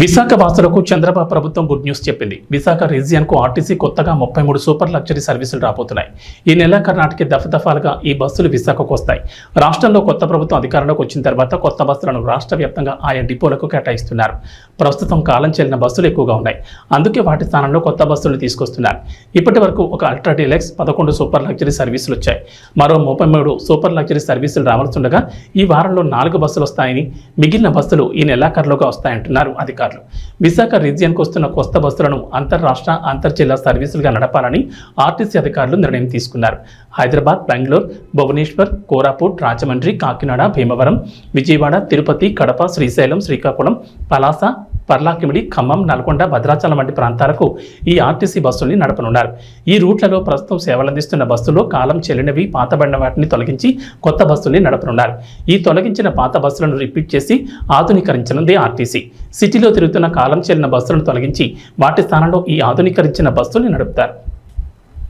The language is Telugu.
విశాఖ వాసులకు చంద్రబాబు ప్రభుత్వం గుడ్ న్యూస్ చెప్పింది. విశాఖ రీజియన్ కు ఆర్టీసీ కొత్తగా 33 సూపర్ లగ్జరీ సర్వీసులు రాబోతున్నాయి. ఈ నెల కర్ణాటక దఫదఫాలుగా ఈ బస్సులు విశాఖకు వస్తాయి. రాష్ట్రంలో కొత్త ప్రభుత్వం అధికారంలోకి వచ్చిన తర్వాత కొత్త బస్సులను రాష్ట్ర వ్యాప్తంగా ఆయా డిపోలకు కేటాయిస్తున్నారు. ప్రస్తుతం కాలం చెల్లిన బస్సులు ఎక్కువగా ఉన్నాయి. అందుకే వాటి స్థానంలో కొత్త బస్సులను తీసుకొస్తున్నారు. ఇప్పటి వరకు ఒక అల్ట్రా డీలక్స్ 11 సూపర్ లగ్జరీ సర్వీసులు వచ్చాయి. మరో 33 సూపర్ లగ్జరీ సర్వీసులు రావాల్సిండగా ఈ వారంలో 4 బస్సులు వస్తాయని, మిగిలిన బస్సులు ఈ నెలాఖరులోగా వస్తాయంటున్నారు అధికారులు. విశాఖ రీజియన్కు వస్తున్న కొత్త బస్సులను అంతర్రాష్ట్ర అంతర్జిల్లా సర్వీసులుగా నడపాలని ఆర్టీసీ అధికారులు నిర్ణయం తీసుకున్నారు. హైదరాబాద్, బెంగళూరు, భువనేశ్వర్, కోరాపుట్, రాజమండ్రి, కాకినాడ, భీమవరం, విజయవాడ, తిరుపతి, కడప, శ్రీశైలం, శ్రీకాకుళం, పలాస, పర్లాకిమిడి, ఖమ్మం, నల్గొండ, భద్రాచలం వంటి ప్రాంతాలకు ఈ ఆర్టీసీ బస్సుల్ని నడపనున్నారు. ఈ రూట్లలో ప్రస్తుతం సేవలందిస్తున్న బస్సులో కాలం చెల్లినవి, పాతబడిన వాటిని తొలగించి కొత్త బస్సుల్ని నడపనున్నారు. ఈ తొలగించిన పాత బస్సులను రిపీట్ చేసి ఆధునీకరించనుంది ఆర్టీసీ. సిటీలో తిరుగుతున్న కాలం చెల్లిన బస్సులను తొలగించి వాటి స్థానంలో ఈ ఆధునీకరించిన బస్సుల్ని నడుపుతారు.